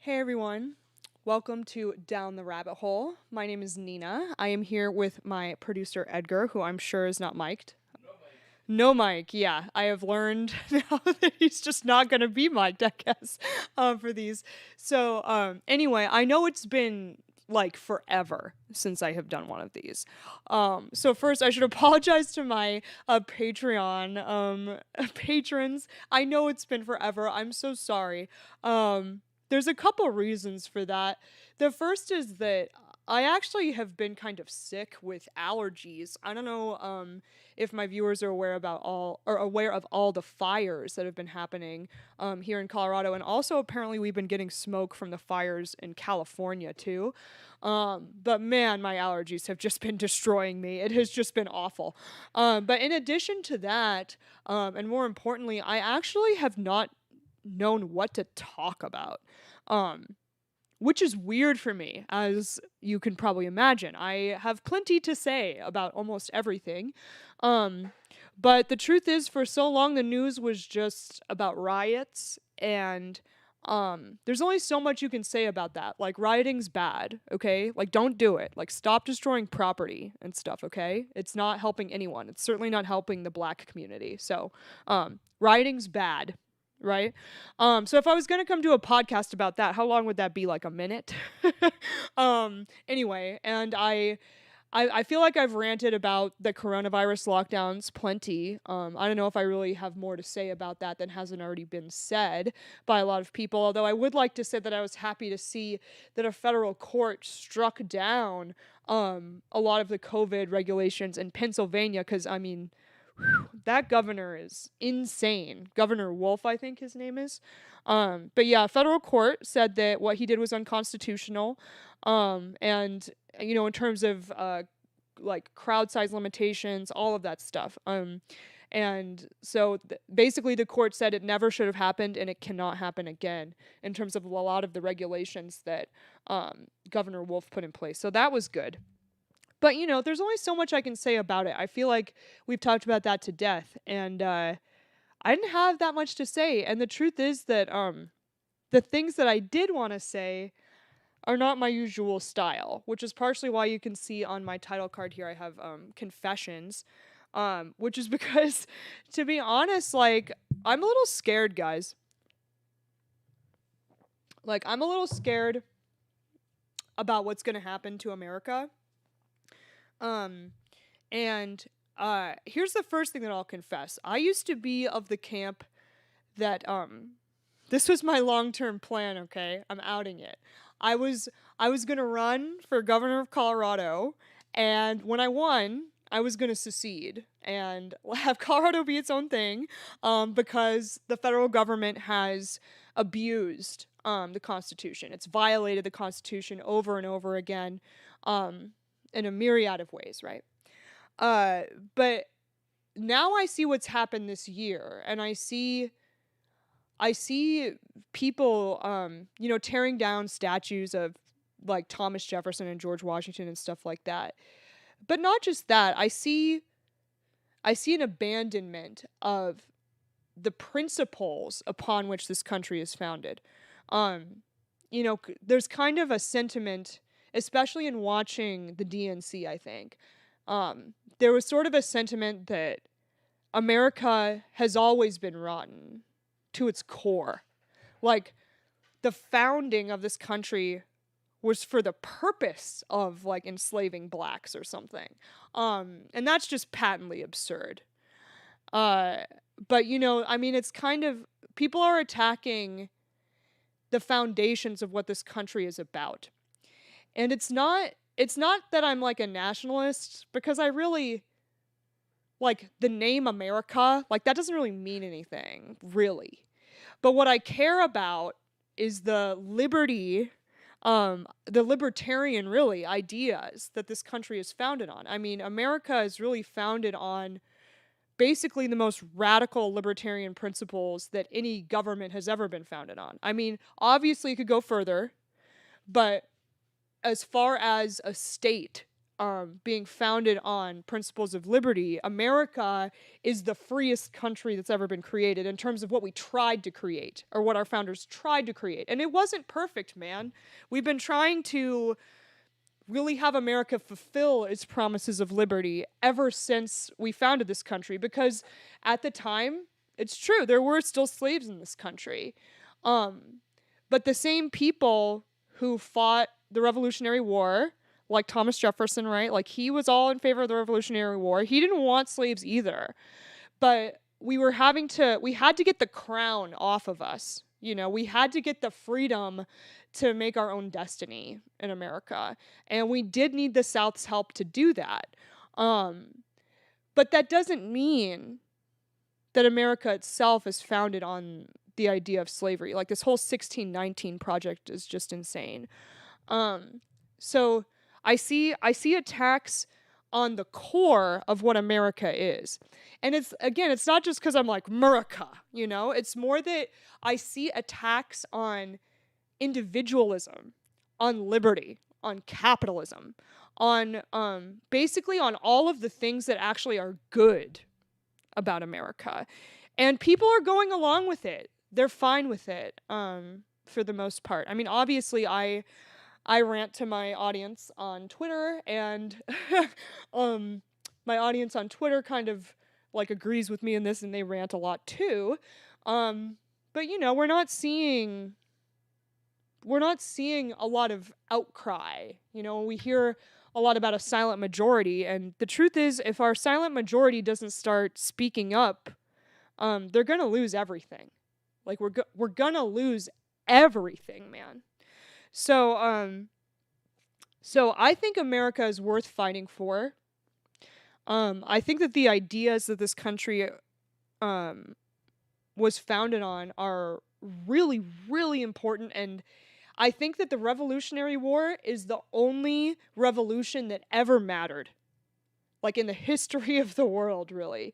Hey everyone, welcome to Down the Rabbit Hole. My name is Nina. I am here with my producer Edgar, who I'm sure is not mic'd. No mic, yeah. I have learned now that he's just not going to be mic'd, I guess, for these. Anyway, I know it's been like forever since I have done one of these. So first, I should apologize to my Patreon patrons. I know it's been forever. I'm so sorry. There's a couple reasons for that. The first is that I actually have been kind of sick with allergies. I don't know if my viewers are aware of all the fires that have been happening here in Colorado, and also apparently we've been getting smoke from the fires in California too. But man, my allergies have just been destroying me. It has just been awful. But in addition to that, and more importantly, I actually have not known what to talk about. Which is weird for me, as you can probably imagine. I have plenty to say about almost everything. But the truth is, for so long, the news was just about riots, and there's only so much you can say about that. Like, rioting's bad, okay? Like, don't do it. Like, stop destroying property and stuff, okay? It's not helping anyone. It's certainly not helping the black community. So, rioting's bad. Right? So if I was gonna come do a podcast about that, how long would that be? Like a minute? Anyway, and I feel like I've ranted about the coronavirus lockdowns plenty. I don't know if I really have more to say about that than hasn't already been said by a lot of people, although I would like to say that I was happy to see that a federal court struck down a lot of the COVID regulations in Pennsylvania, because, I mean, that governor is insane. Governor Wolf, I think his name is. But yeah, federal court said that what he did was unconstitutional. And, you know, in terms of like crowd size limitations, all of that stuff. And so basically the court said it never should have happened and it cannot happen again in terms of a lot of the regulations that Governor Wolf put in place. So that was good. But, you know, there's only so much I can say about it. I feel like we've talked about that to death, and I didn't have that much to say. And the truth is that the things that I did want to say are not my usual style, which is partially why you can see on my title card here I have confessions, which is because, to be honest, like, I'm a little scared, guys. Like, I'm a little scared about what's going to happen to America. And here's the first thing that I'll confess. I used to be of the camp that this was my long-term plan, okay? I'm outing it. I was going to run for governor of Colorado, and when I won, I was going to secede and have Colorado be its own thing, because the federal government has abused the Constitution. It's violated the Constitution over and over again. In a myriad of ways, right? But now I see what's happened this year, and I see people, you know, tearing down statues of like Thomas Jefferson and George Washington and stuff like that. But not just that, I see an abandonment of the principles upon which this country is founded. You know, there's kind of a sentiment, especially in watching the DNC, I think, there was sort of a sentiment that America has always been rotten to its core. Like, the founding of this country was for the purpose of, like, enslaving blacks or something. And that's just patently absurd. But, you know, I mean, it's kind of, people are attacking the foundations of what this country is about. And it's not that I'm like a nationalist, because I really, like, the name America, like, that doesn't really mean anything, really. But what I care about is the liberty, the libertarian, really, ideas that this country is founded on. I mean, America is really founded on basically the most radical libertarian principles that any government has ever been founded on. I mean, obviously it could go further, but as far as a state, being founded on principles of liberty, America is the freest country that's ever been created in terms of what we tried to create, or what our founders tried to create. And it wasn't perfect, man. We've been trying to really have America fulfill its promises of liberty ever since we founded this country, because at the time, it's true, there were still slaves in this country. But the same people who fought the Revolutionary War, like Thomas Jefferson, right? Like, he was all in favor of the Revolutionary War. He didn't want slaves either. But we had to get the crown off of us. You know, we had to get the freedom to make our own destiny in America. And we did need the South's help to do that. But that doesn't mean that America itself is founded on the idea of slavery. Like, this whole 1619 project is just insane. So I see attacks on the core of what America is. And it's not just because I'm like, America, you know? It's more that I see attacks on individualism, on liberty, on capitalism, on basically on all of the things that actually are good about America. And people are going along with it. They're fine with it, for the most part. I mean, obviously, I rant to my audience on Twitter, and my audience on Twitter kind of like agrees with me in this, and they rant a lot too. But you know, we're not seeing a lot of outcry. You know, we hear a lot about a silent majority, and the truth is, if our silent majority doesn't start speaking up, they're gonna lose everything. Like, we're gonna lose everything, man. So I think America is worth fighting for. I think that the ideas that this country was founded on are really, really important, and I think that the Revolutionary War is the only revolution that ever mattered, like, in the history of the world, really.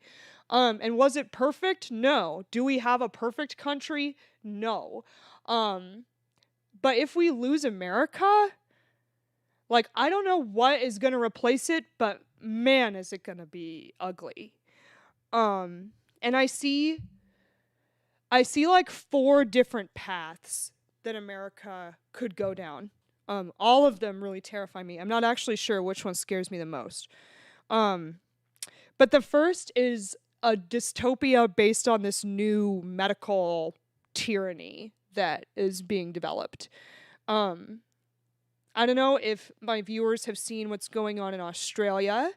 And was it perfect? No. Do we have a perfect country? No. But if we lose America, like, I don't know what is going to replace it, but man, is it going to be ugly. And I see like 4 different paths that America could go down. All of them really terrify me. I'm not actually sure which one scares me the most. But the first is a dystopia based on this new medical tyranny that is being developed. I don't know if my viewers have seen what's going on in Australia,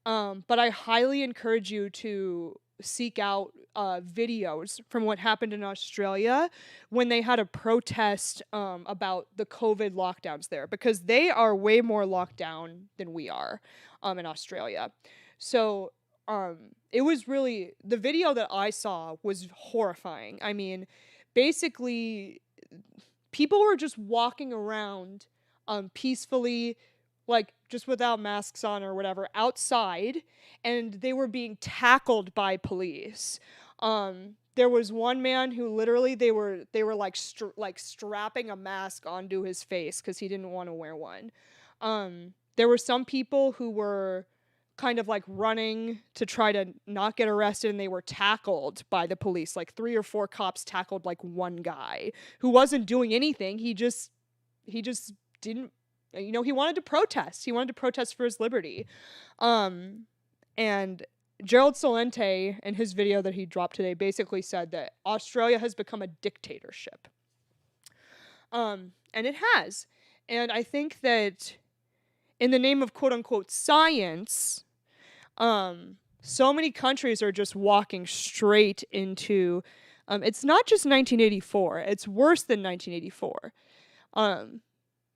but I highly encourage you to seek out videos from what happened in Australia when they had a protest about the COVID lockdowns there, because they are way more locked down than we are in Australia. So it was really, the video that I saw was horrifying. I mean, basically, people were just walking around peacefully, like, just without masks on or whatever, outside, and they were being tackled by police. There was one man who literally they were like strapping a mask onto his face because he didn't want to wear one. There were some people who were kind of like running to try to not get arrested, and they were tackled by the police. Like 3 or 4 cops tackled like one guy who wasn't doing anything. He just didn't, you know, he wanted to protest. He wanted to protest for his liberty. And Gerald Celente, in his video that he dropped today, basically said that Australia has become a dictatorship. And it has. And I think that in the name of quote-unquote science, so many countries are just walking straight into, it's not just 1984, it's worse than 1984.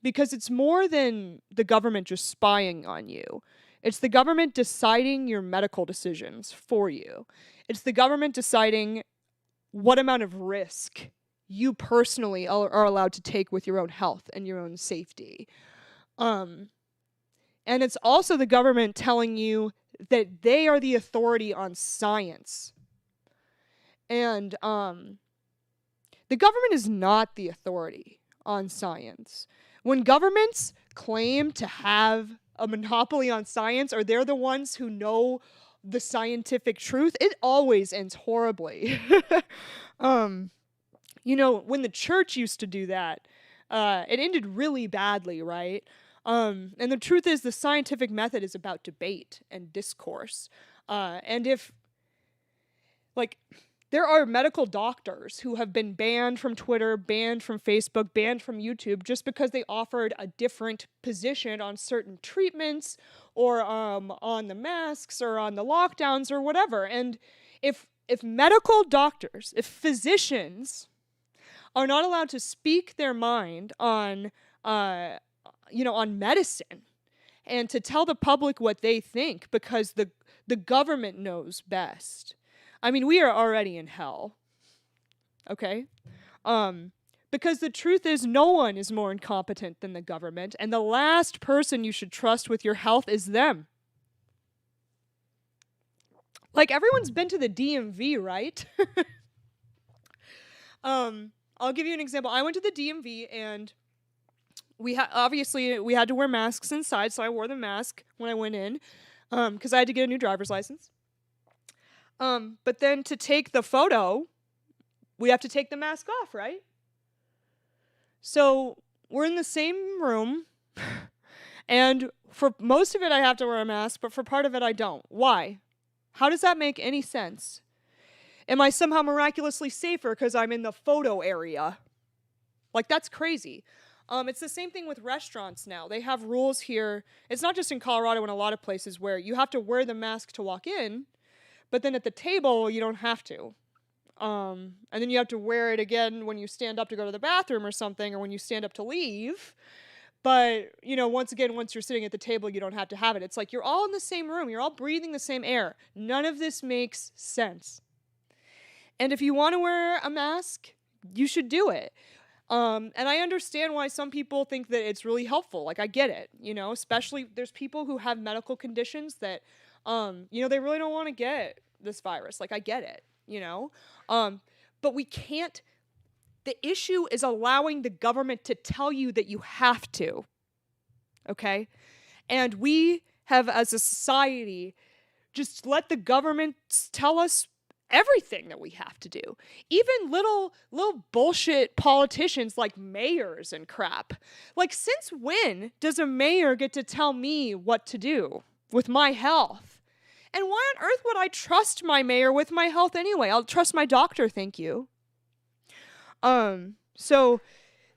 Because it's more than the government just spying on you. It's the government deciding your medical decisions for you. It's the government deciding what amount of risk you personally are allowed to take with your own health and your own safety. And it's also the government telling you that they are the authority on science. And the government is not the authority on science. When governments claim to have a monopoly on science, or they're the ones who know the scientific truth, it always ends horribly. When the church used to do that, it ended really badly, right? And the truth is, the scientific method is about debate and discourse. And if, like, there are medical doctors who have been banned from Twitter, banned from Facebook, banned from YouTube just because they offered a different position on certain treatments or on the masks or on the lockdowns or whatever. And if medical doctors, if physicians are not allowed to speak their mind on medicine and to tell the public what they think because the government knows best, I mean, we are already in hell, okay? Because the truth is, no one is more incompetent than the government, and the last person you should trust with your health is them. Like, everyone's been to the DMV, right? I'll give you an example. I went to the DMV, and obviously we had to wear masks inside, so I wore the mask when I went in, because I had to get a new driver's license. But then to take the photo, we have to take the mask off, right? So we're in the same room, and for most of it I have to wear a mask, but for part of it I don't. Why? How does that make any sense? Am I somehow miraculously safer because I'm in the photo area? Like, that's crazy. It's the same thing with restaurants now. They have rules here. It's not just in Colorado, in a lot of places where you have to wear the mask to walk in, but then at the table, you don't have to. And then you have to wear it again when you stand up to go to the bathroom or something, or when you stand up to leave. But, once you're sitting at the table, you don't have to have it. It's like you're all in the same room. You're all breathing the same air. None of this makes sense. And if you want to wear a mask, you should do it. And I understand why some people think that it's really helpful. Like, I get it, especially there's people who have medical conditions that, they really don't want to get this virus. Like, I get it, but we can't, the issue is allowing the government to tell you that you have to, okay? And we have, as a society, just let the government tell us everything that we have to do. Even little bullshit politicians like mayors and crap. Like, since when does a mayor get to tell me what to do with my health? And why on earth would I trust my mayor with my health anyway? I'll trust my doctor, thank you. So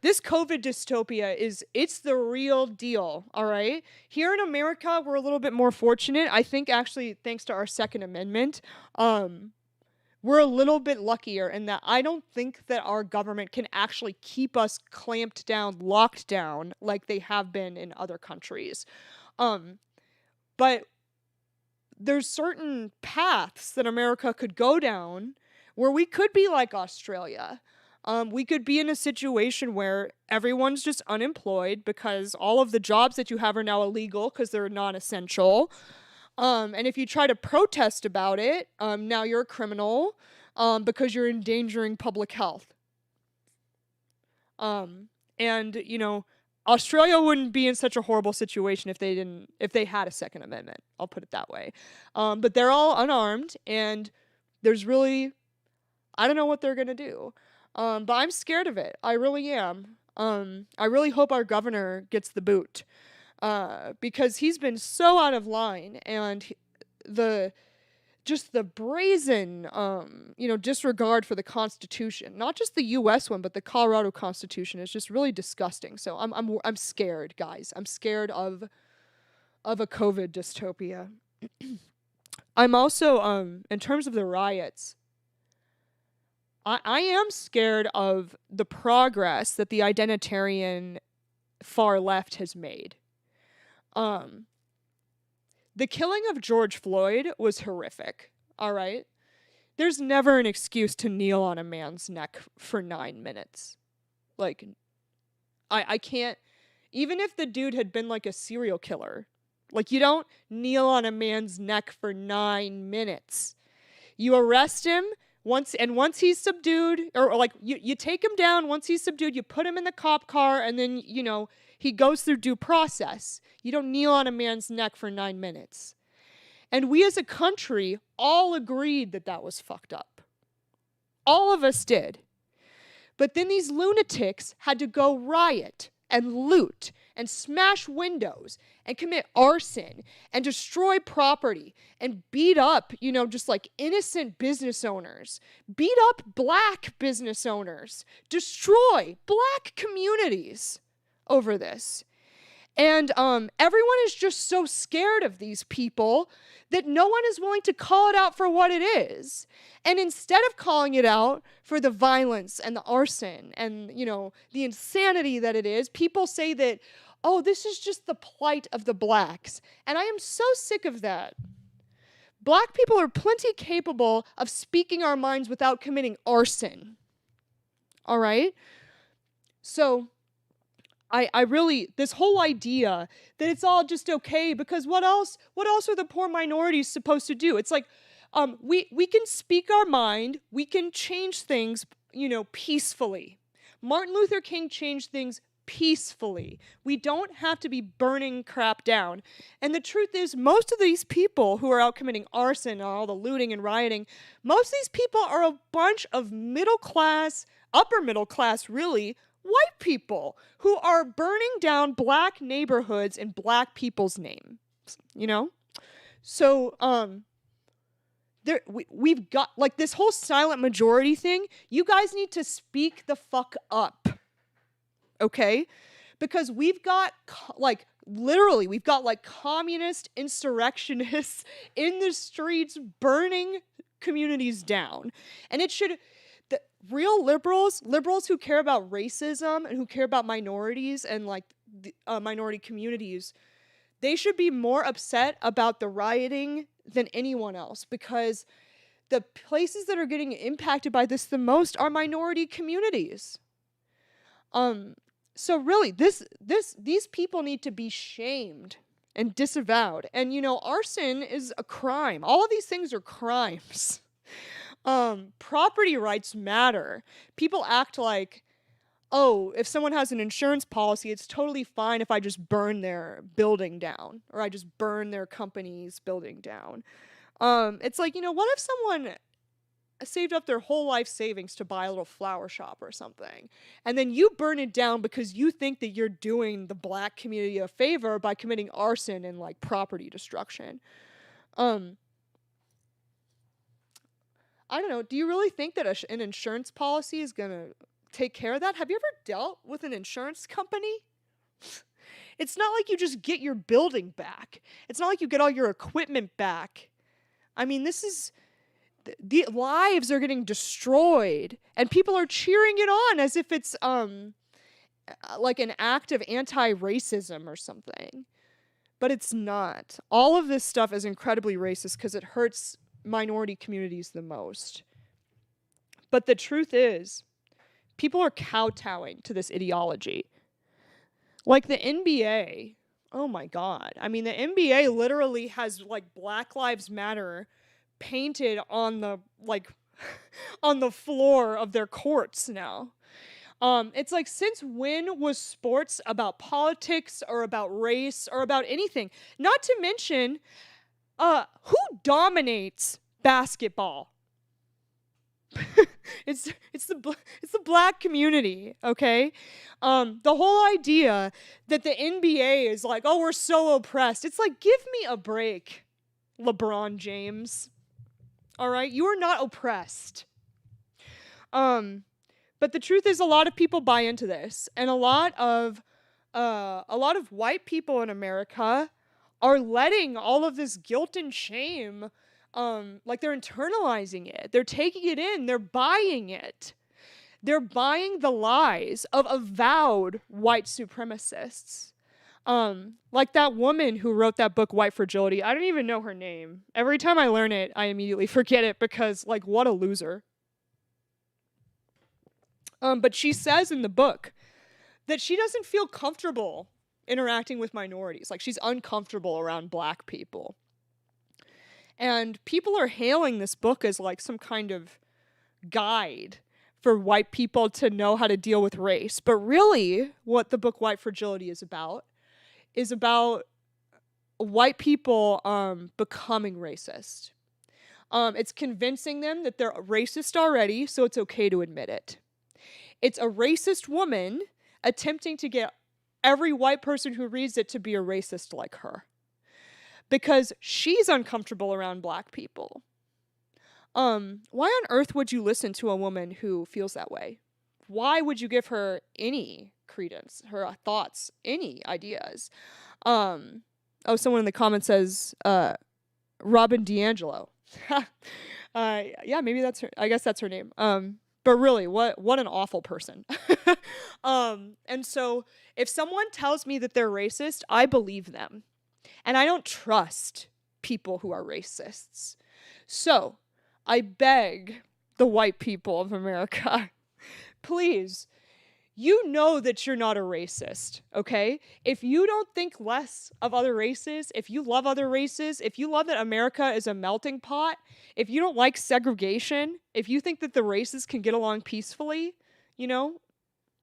this COVID dystopia it's the real deal, all right? Here in America, we're a little bit more fortunate. I think actually, thanks to our Second Amendment, we're a little bit luckier in that I don't think that our government can actually keep us clamped down, locked down, like they have been in other countries. But there's certain paths that America could go down where we could be like Australia. We could be in a situation where everyone's just unemployed because all of the jobs that you have are now illegal because they're non-essential. And if you try to protest about it, now you're a criminal because you're endangering public health. And Australia wouldn't be in such a horrible situation if they had a Second Amendment. I'll put it that way. But they're all unarmed, and there's really, I don't know what they're gonna do. But I'm scared of it. I really am. I really hope our governor gets the boot. Because he's been so out of line, and the brazen, disregard for the Constitution, not just the U.S. one, but the Colorado Constitution, is just really disgusting. So I'm scared, guys. I'm scared of a COVID dystopia. I'm also, in terms of the riots, I am scared of the progress that the identitarian far left has made. The killing of George Floyd was horrific, all right? There's never an excuse to kneel on a man's neck for 9 minutes. Like, I can't, even if the dude had been like a serial killer, like, you don't kneel on a man's neck for 9 minutes. You arrest him once he's subdued, or like, you take him down. Once he's subdued, you put him in the cop car, and then, he goes through due process. You don't kneel on a man's neck for 9 minutes. And we as a country all agreed that that was fucked up. All of us did. But then these lunatics had to go riot and loot and smash windows and commit arson and destroy property and beat up, just like innocent business owners, beat up black business owners, destroy black communities over this. And everyone is just so scared of these people that no one is willing to call it out for what it is. And instead of calling it out for the violence and the arson and, the insanity that it is, people say that, oh, this is just the plight of the blacks. And I am so sick of that. Black people are plenty capable of speaking our minds without committing arson. All right? So I really, this whole idea that it's all just okay because what else are the poor minorities supposed to do? It's like, we can speak our mind, we can change things, peacefully. Martin Luther King changed things peacefully. We don't have to be burning crap down. And the truth is, most of these people who are out committing arson and all the looting and rioting, most of these people are a bunch of middle class, upper middle class, really, white people who are burning down black neighborhoods in black people's names, So, we've got, like, this whole silent majority thing, you guys need to speak the fuck up, okay? Because we've got, we've got communist insurrectionists in the streets burning communities down. And it should... The real liberals who care about racism and who care about minorities and minority communities, they should be more upset about the rioting than anyone else because the places that are getting impacted by this the most are minority communities. So really, these people need to be shamed and disavowed. And arson is a crime. All of these things are crimes. Property rights matter. People act like, oh, if someone has an insurance policy, it's totally fine if I just burn their building down or I just burn their company's building down. It's like, what if someone saved up their whole life savings to buy a little flower shop or something, and then you burn it down because you think that you're doing the black community a favor by committing arson and property destruction. I don't know. Do you really think that an insurance policy is going to take care of that? Have you ever dealt with an insurance company? It's not like you just get your building back. It's not like you get all your equipment back. I mean, the lives are getting destroyed, and people are cheering it on as if it's like an act of anti-racism or something. But it's not. All of this stuff is incredibly racist because it hurts minority communities the most. But the truth is, people are kowtowing to this ideology. Like the NBA, oh my God. I mean, the NBA literally has Black Lives Matter painted on the on the floor of their courts now. It's like, since when was sports about politics or about race or about anything? Not to mention, who dominates basketball? It's the black community, okay? The whole idea that the NBA is like, oh, we're so oppressed. It's like, give me a break, LeBron James. All right? You are not oppressed. But the truth is, a lot of people buy into this, and a lot of white people in America are letting all of this guilt and shame, they're internalizing it. They're taking it in. They're buying it. They're buying the lies of avowed white supremacists. Like that woman who wrote that book, White Fragility. I don't even know her name. Every time I learn it, I immediately forget it because, what a loser. But she says in the book that she doesn't feel comfortable interacting with minorities. She's uncomfortable around black people. And people are hailing this book as some kind of guide for white people to know how to deal with race. But really, what the book White Fragility is about white people becoming racist. It's convincing them that they're racist already, so it's okay to admit it. It's a racist woman attempting to get every white person who reads it to be a racist like her. Because she's uncomfortable around black people. Why on earth would you listen to a woman who feels that way? Why would you give her any credence, her thoughts, any ideas? Someone in the comments says, Robin DiAngelo. Yeah, maybe that's her. I guess that's her name. But really, what an awful person. And so if someone tells me that they're racist, I believe them. And I don't trust people who are racists. So I beg the white people of America, please, you know that you're not a racist, okay? If you don't think less of other races, if you love other races, if you love that America is a melting pot, if you don't like segregation, if you think that the races can get along peacefully, you know,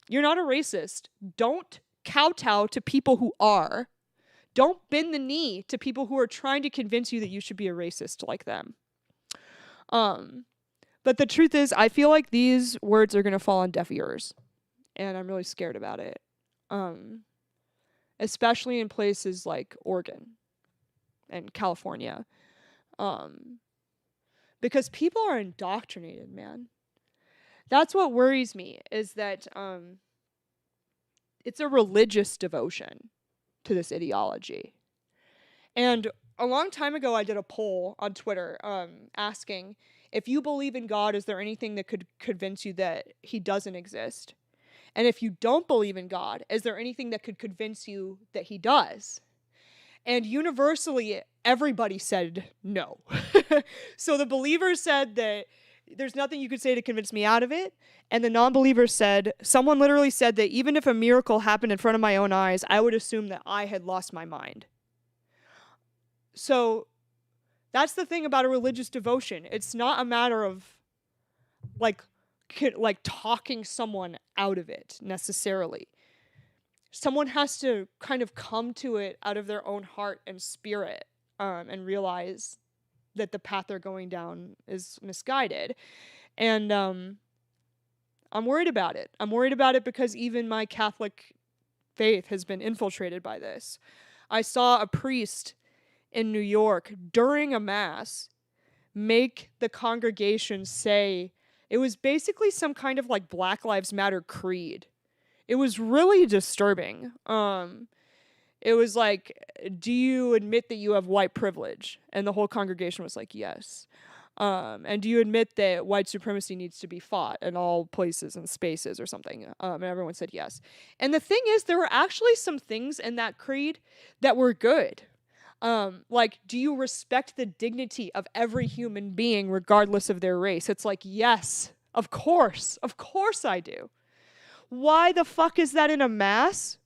you're not a racist. Don't kowtow to people who are. Don't bend the knee to people who are trying to convince you that you should be a racist like them. But the truth is, I feel like these words are going to fall on deaf ears. And I'm really scared about it. Especially in places like Oregon and California. Because people are indoctrinated, man. That's what worries me, is that it's a religious devotion to this ideology. And a long time ago, I did a poll on Twitter asking, if you believe in God, is there anything that could convince you that he doesn't exist? And if you don't believe in God, is there anything that could convince you that he does? And universally, everybody said no. So the believers said that there's nothing you could say to convince me out of it. And the non-believers said, someone literally said that even if a miracle happened in front of my own eyes, I would assume that I had lost my mind. So that's the thing about a religious devotion. It's not a matter of like talking someone out of it necessarily. Someone has to kind of come to it out of their own heart and spirit, and realize that the path they're going down is misguided. And I'm worried about it. I'm worried about it because even my Catholic faith has been infiltrated by this. I saw a priest in New York during a mass make the congregation say, it was basically some kind of like Black Lives Matter creed. It was really disturbing. It was like, do you admit that you have white privilege? And the whole congregation was like, yes. And do you admit that white supremacy needs to be fought in all places and spaces or something? And everyone said yes. And the thing is, there were actually some things in that creed that were good. Like, do you respect the dignity of every human being regardless of their race? It's like, yes, of course I do. Why the fuck is that in a mass?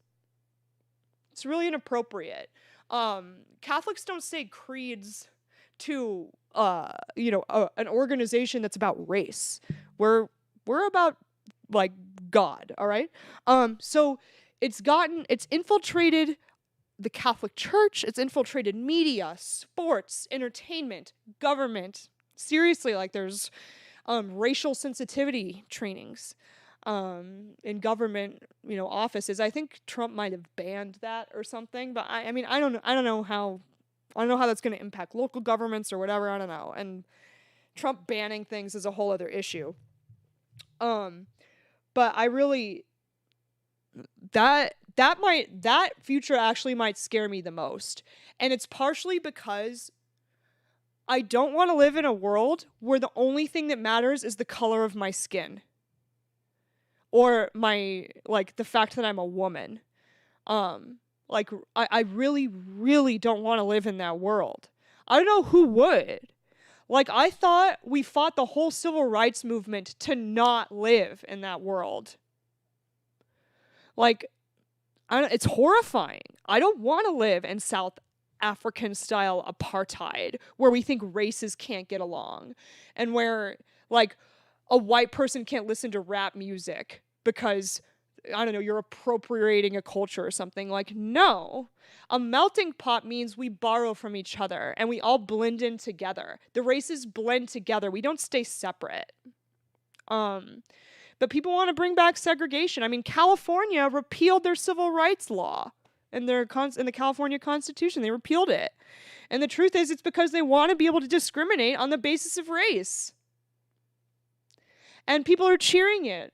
It's really inappropriate. Catholics don't say creeds to, an organization that's about race. We're about like God, all right? So it's infiltrated the Catholic Church, it's infiltrated media, sports, entertainment, government. Seriously, like there's racial sensitivity trainings in government, offices. I think Trump might have banned that or something, but I don't know how that's going to impact local governments or whatever. I don't know. And Trump banning things is a whole other issue. But I really that future actually might scare me the most. And it's partially because I don't want to live in a world where the only thing that matters is the color of my skin. Or the fact that I'm a woman. I really, really don't want to live in that world. I don't know who would. I thought we fought the whole civil rights movement to not live in that world. It's horrifying. I don't want to live in South African style apartheid where we think races can't get along and where a white person can't listen to rap music because, I don't know, you're appropriating a culture or something. Like, no. A melting pot means we borrow from each other and we all blend in together. The races blend together. We don't stay separate. But people want to bring back segregation. I mean, California repealed their civil rights law in the California Constitution. They repealed it. And the truth is, it's because they want to be able to discriminate on the basis of race. And people are cheering it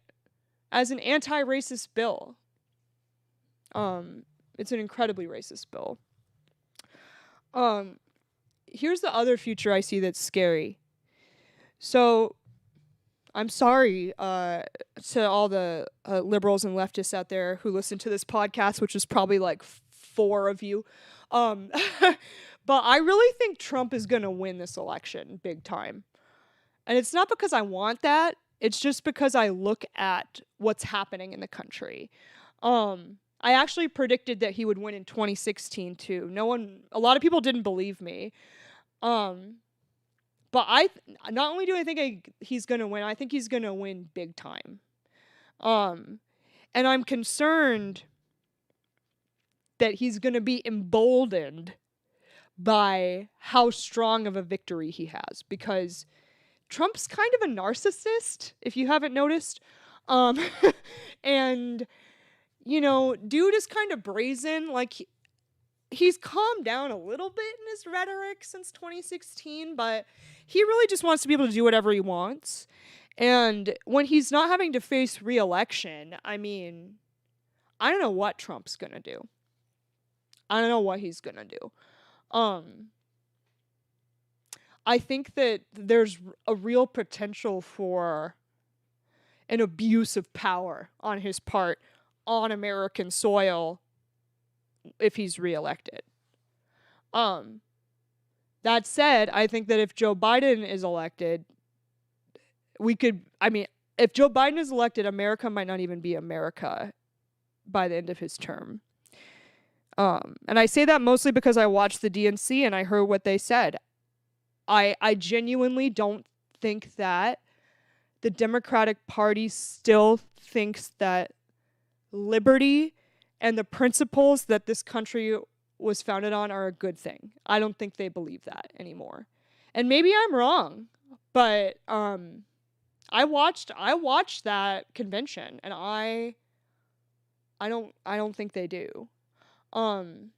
as an anti-racist bill. It's an incredibly racist bill. Here's the other future I see that's scary. So, I'm sorry to all the liberals and leftists out there who listen to this podcast, which is probably like 4 of you. But I really think Trump is going to win this election big time. And it's not because I want that. It's just because I look at what's happening in the country. I actually predicted that he would win in 2016 too. A lot of people didn't believe me. But not only do I think he's going to win, I think he's going to win big time. And I'm concerned that he's going to be emboldened by how strong of a victory he has, because Trump's kind of a narcissist, if you haven't noticed. And, you know, dude is kind of brazen. Like, he's calmed down a little bit in his rhetoric since 2016, but he really just wants to be able to do whatever he wants. And when he's not having to face re-election, I mean, I don't know what Trump's gonna do. I don't know what he's gonna do. I think that there's a real potential for an abuse of power on his part on American soil if he's reelected. That said, I think that if Joe Biden is elected, if Joe Biden is elected, America might not even be America by the end of his term. And I say that mostly because I watched the DNC and I heard what they said. I genuinely don't think that the Democratic Party still thinks that liberty and the principles that this country was founded on are a good thing. I don't think they believe that anymore. And maybe I'm wrong, but I watched that convention and I don't think they do. And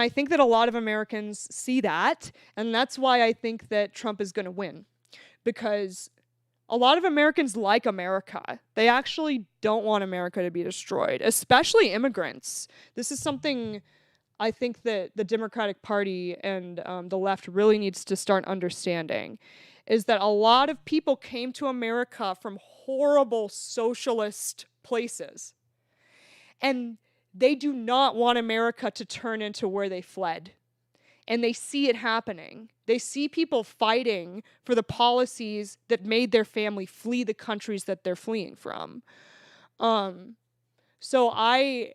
I think that a lot of Americans see that, and that's why I think that Trump is going to win, because a lot of Americans like America. They actually don't want America to be destroyed, especially immigrants. This is something I think that the Democratic Party and the left really needs to start understanding, is that a lot of people came to America from horrible socialist places. And they do not want America to turn into where they fled. And they see it happening. They see people fighting for the policies that made their family flee the countries that they're fleeing from. So I'm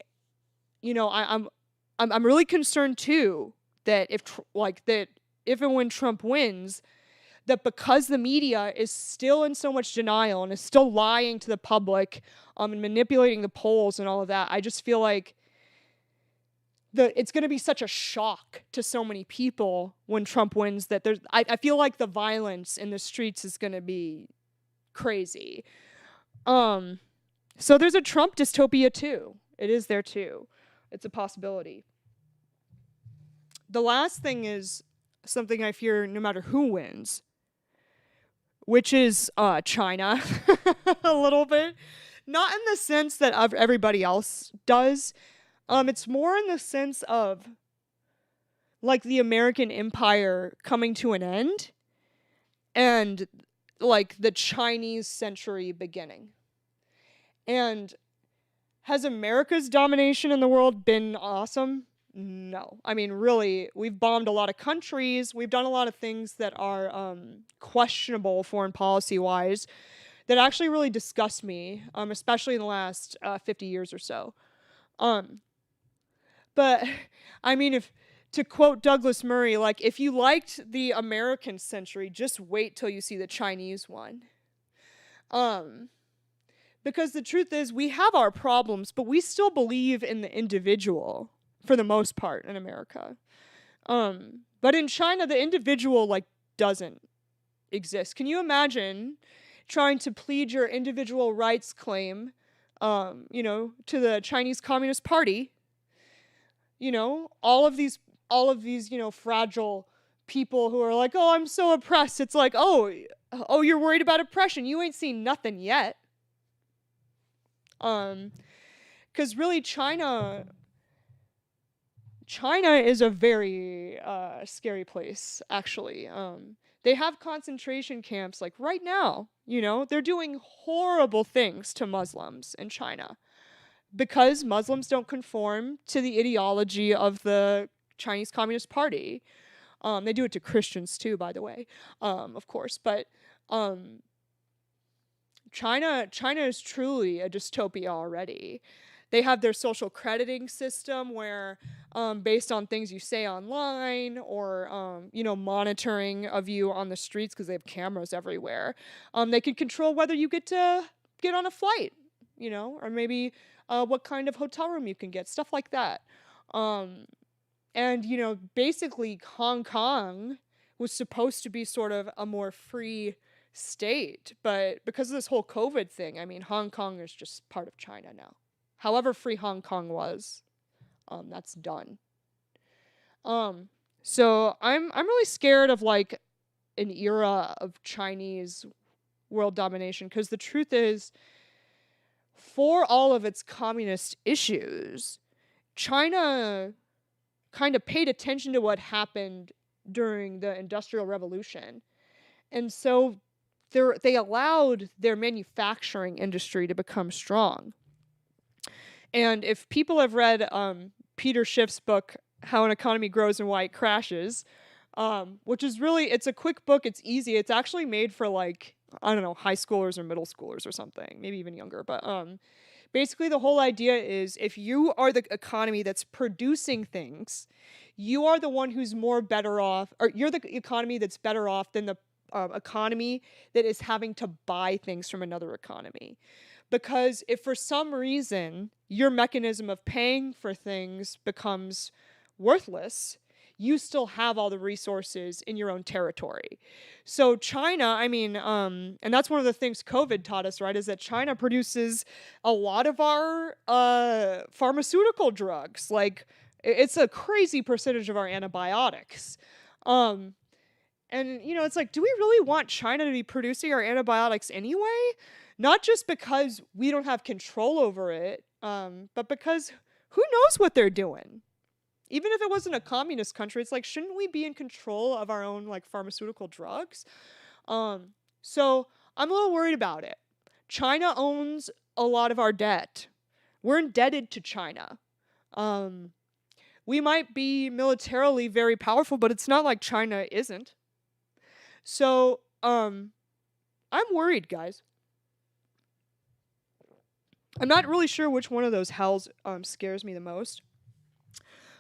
really concerned too that if and when Trump wins, that because the media is still in so much denial and is still lying to the public and manipulating the polls and all of that, I just feel like it's going to be such a shock to so many people when Trump wins that I feel like the violence in the streets is going to be crazy. So there's a Trump dystopia too. It is there too. It's a possibility. The last thing is something I fear no matter who wins, which is China a little bit. Not in the sense that everybody else does. It's more in the sense of like the American empire coming to an end and like the Chinese century beginning. And has America's domination in the world been awesome? No. I mean, really, we've bombed a lot of countries. We've done a lot of things that are questionable foreign policy-wise that actually really disgust me, especially in the last 50 years or so. But, I mean, to quote Douglas Murray, like, if you liked the American century, just wait till you see the Chinese one. Um, because the truth is, we have our problems, but we still believe in the individual for the most part in America. But in China, the individual like doesn't exist. Can you imagine trying to plead your individual rights claim, to the Chinese Communist Party? All of these, fragile people who are like, oh, I'm so oppressed. It's like, oh, you're worried about oppression. You ain't seen nothing yet. Because really, China is a very scary place, actually. They have concentration camps like right now. They're doing horrible things to Muslims in China because Muslims don't conform to the ideology of the Chinese Communist Party. They do it to Christians too, by the way, of course. But China is truly a dystopia already. They have their social crediting system where, based on things you say online or, monitoring of you on the streets because they have cameras everywhere, they can control whether you get to get on a flight, or maybe what kind of hotel room you can get, stuff like that. And, basically Hong Kong was supposed to be sort of a more free state, but because of this whole COVID thing, I mean, Hong Kong is just part of China now. However free Hong Kong was, that's done. So I'm really scared of like an era of Chinese world domination, because the truth is, for all of its communist issues, China kind of paid attention to what happened during the Industrial Revolution. And so they allowed their manufacturing industry to become strong. And if people have read Peter Schiff's book, How an Economy Grows and Why It Crashes, which is really, it's a quick book, it's easy. It's actually made for like, I don't know, high schoolers or middle schoolers or something, maybe even younger. But basically the whole idea is if you are the economy that's producing things, you are the one who's more better off, or you're the economy that's better off than the economy that is having to buy things from another economy. Because if for some reason your mechanism of paying for things becomes worthless, you still have all the resources in your own territory. So China, I mean, and that's one of the things COVID taught us, right, is that China produces a lot of our pharmaceutical drugs. Like, it's a crazy percentage of our antibiotics. And, it's like, do we really want China to be producing our antibiotics anyway? Not just because we don't have control over it, but because who knows what they're doing? Even if it wasn't a communist country, it's like, shouldn't we be in control of our own like pharmaceutical drugs? So I'm a little worried about it. China owns a lot of our debt. We're indebted to China. We might be militarily very powerful, but it's not like China isn't. So I'm worried, guys. I'm not really sure which one of those hells scares me the most.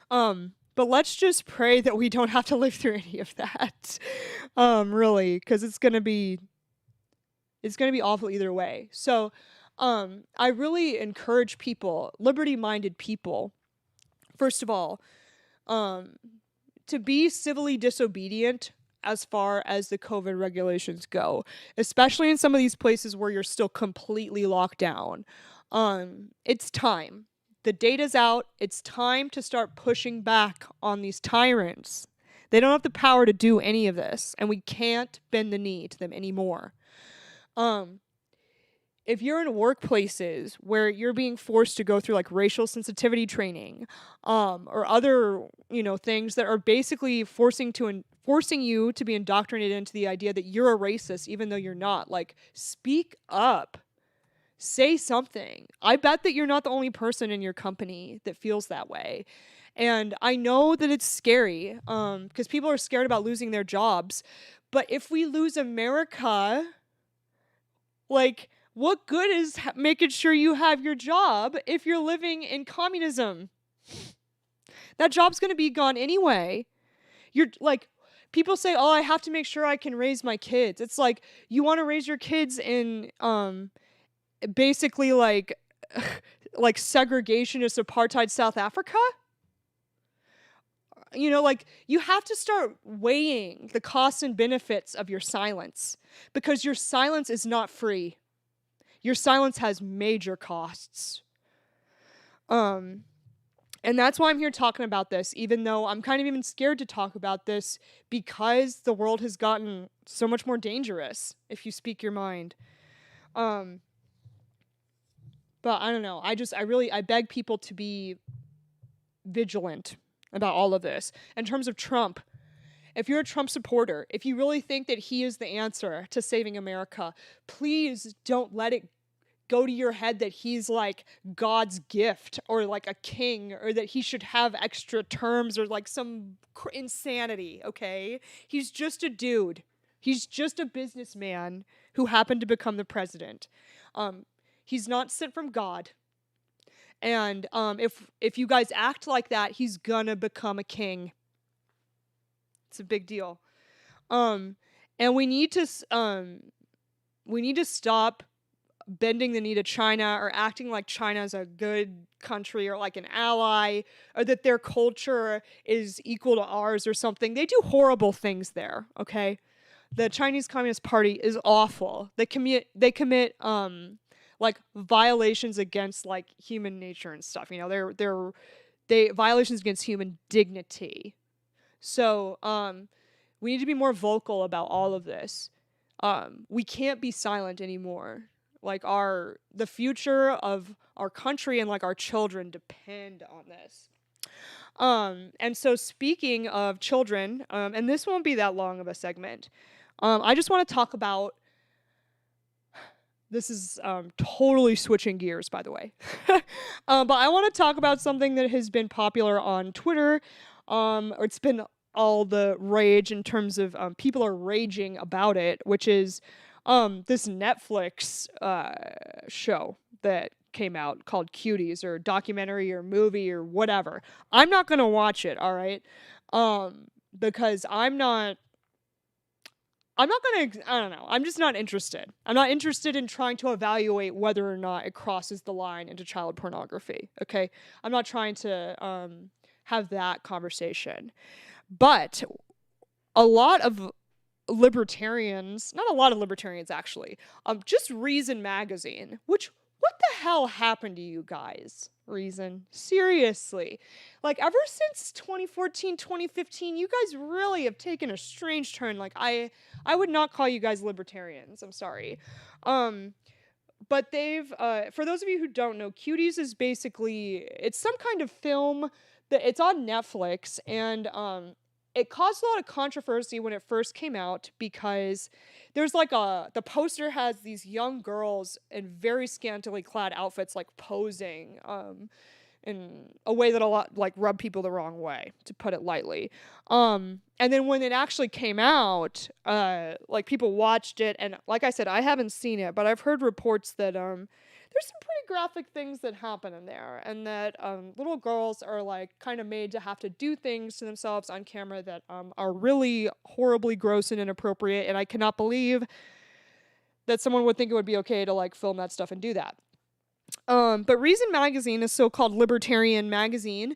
But let's just pray that we don't have to live through any of that. Really, because it's gonna be awful either way. So, I really encourage people, liberty-minded people, first of all, to be civilly disobedient as far as the COVID regulations go, especially in some of these places where you're still completely locked down. It's time. The data's out. It's time to start pushing back on these tyrants. They don't have the power to do any of this, and we can't bend the knee to them anymore. If you're in workplaces where you're being forced to go through like racial sensitivity training, or other, things that are basically forcing you to be indoctrinated into the idea that you're a racist even though you're not, like, speak up. Say something. I bet that you're not the only person in your company that feels that way. And I know that it's scary, because people are scared about losing their jobs. But if we lose America, like, what good is making sure you have your job if you're living in communism? That job's going to be gone anyway. You're like, people say, oh, I have to make sure I can raise my kids. It's like, you want to raise your kids in basically like like segregationist apartheid South Africa? You know, like, you have to start weighing the costs and benefits of your silence, because your silence is not free. Your silence has major costs. And that's why I'm here talking about this, even though I'm kind of even scared to talk about this, because the world has gotten so much more dangerous if you speak your mind. But I don't know. I beg people to be vigilant about all of this. In terms of Trump, if you're a Trump supporter, if you really think that he is the answer to saving America, please don't let it go to your head that he's like God's gift, or like a king, or that he should have extra terms, or like some insanity, okay? He's just a dude. He's just a businessman who happened to become the president. He's not sent from God. And if you guys act like that, he's gonna become a king. It's a big deal. And we need to stop bending the knee to China, or acting like China is a good country, or like an ally, or that their culture is equal to ours or something. They do horrible things there, okay? The Chinese Communist Party is awful. They commit like violations against like human nature and stuff. You know, they violations against human dignity. So we need to be more vocal about all of this. We can't be silent anymore. Like, the future of our country and like our children depend on this. And so, speaking of children, and this won't be that long of a segment, I just want to talk about, this is totally switching gears, by the way. But I want to talk about something that has been popular on Twitter. Or it's been all the rage in terms of people are raging about it, which is this Netflix show that came out called Cuties, or documentary or movie or whatever. I'm not going to watch it, all right? Because I'm not going to, I don't know. I'm just not interested. I'm not interested in trying to evaluate whether or not it crosses the line into child pornography, okay? I'm not trying to have that conversation. But a lot of libertarians, not a lot of libertarians actually, just Reason magazine, which, what the hell happened to you guys? Reason, seriously, like, ever since 2014, 2015, you guys really have taken a strange turn. Like, I would not call you guys libertarians, I'm sorry. But they've, for those of you who don't know, Cuties is basically, it's some kind of film that, it's on Netflix, and it caused a lot of controversy when it first came out, because there's like the poster has these young girls in very scantily clad outfits, like posing in a way that a lot like rubbed people the wrong way, to put it lightly. And then when it actually came out, like, people watched it, and like I said, I haven't seen it, but I've heard reports that there's some pretty graphic things that happen in there, and that little girls are like kind of made to have to do things to themselves on camera that are really horribly gross and inappropriate, and I cannot believe that someone would think it would be okay to like film that stuff and do that. But Reason magazine, a so-called libertarian magazine,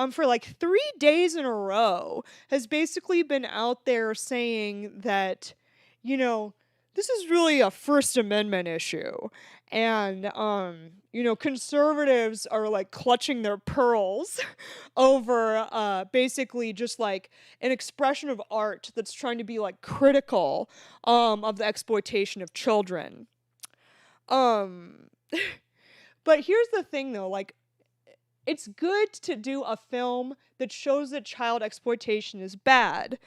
for like 3 days in a row has basically been out there saying that, you know, this is really a First Amendment issue. And, you know, conservatives are like clutching their pearls over basically just like an expression of art that's trying to be like critical of the exploitation of children. But here's the thing though, like, it's good to do a film that shows that child exploitation is bad.